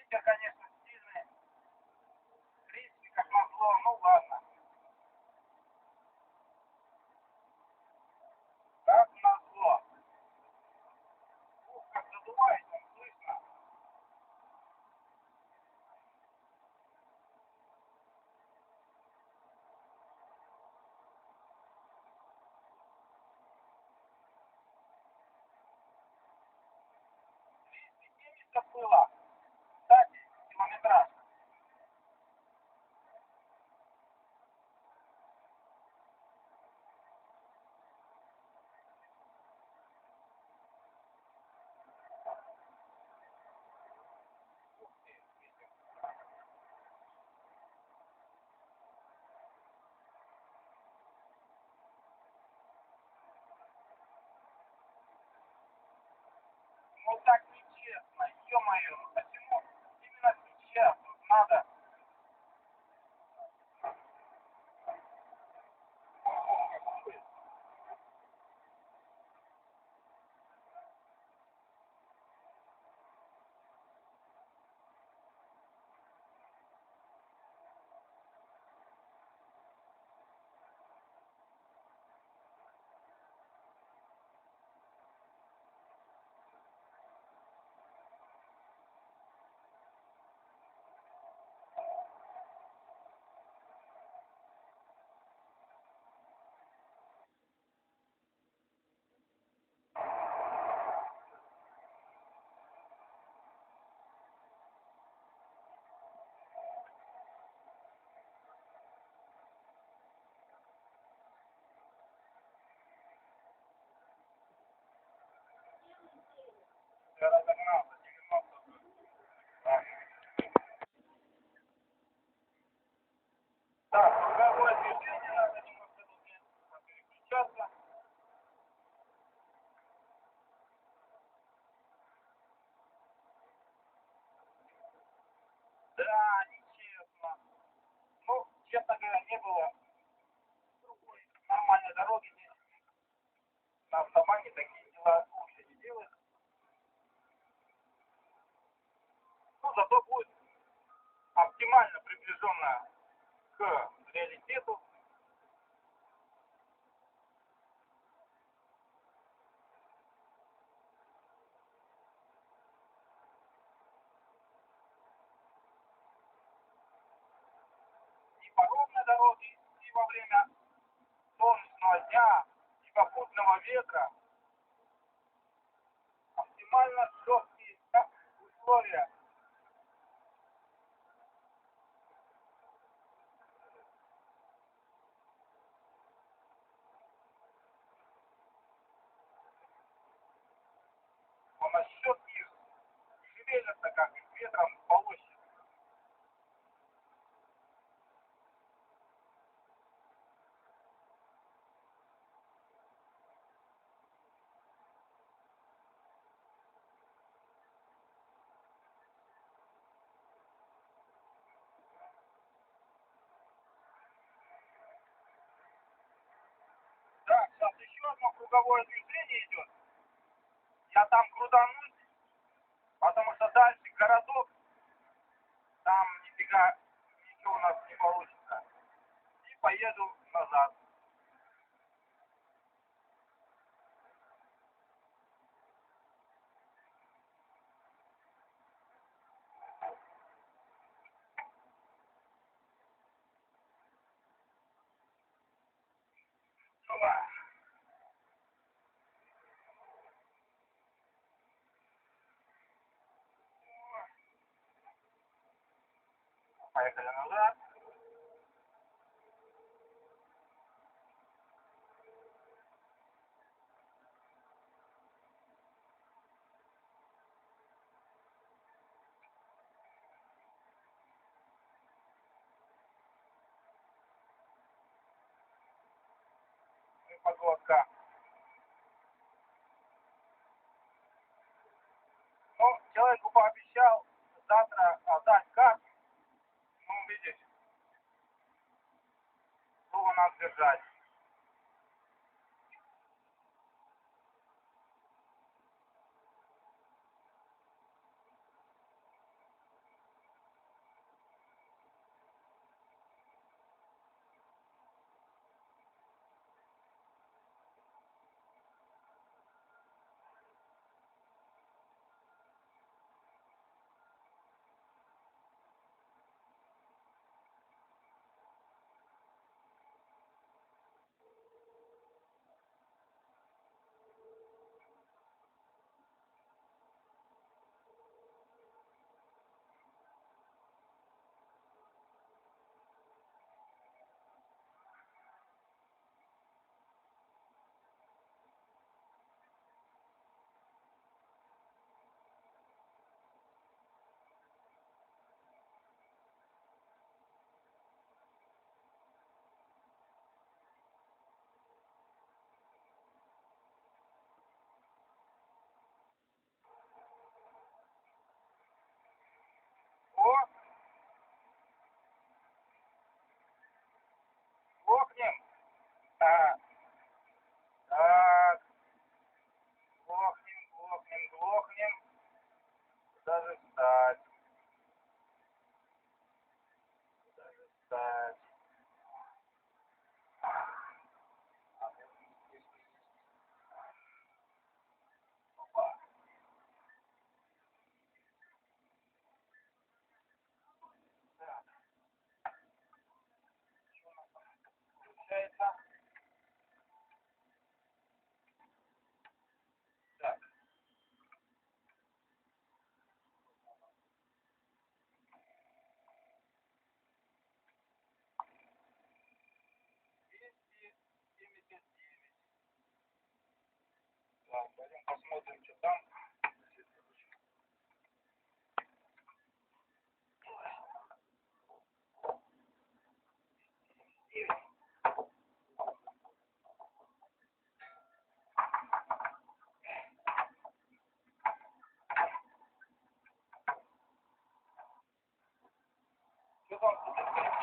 Ветер, конечно, сильный. В принципе, как назло, ну ладно. Как назло. Ух, как задувает, он слышно. Это было. Кстати, километраж. Ну так нечестно, ё-моё, почему именно сейчас вот надо? Я разогнался, 90. Так, так, круговое движение, надо немножко тут переключаться. Да, нечестно. Ну, честно говоря, не было нормальной дороги здесь. На автобане такие дела лучше не делают. Ну, зато будет оптимально приближенно к реалитету. И по ровной дороге, и во время солнечного дня, и попутного ветра оптимально жесткие условия. Но насчет их шевелятся, как их ветром полощет. Да, сейчас еще одно круговое движение идет. Я там крутанусь, потому что дальше городок, там нифига ничего у нас не получится. И поеду назад. Опа. Поехали назад. И погодка. Ну, человеку пообещал завтра отдать карту. Ну, видишь, слово надо держать. Пойдем посмотрим, что там. Что там?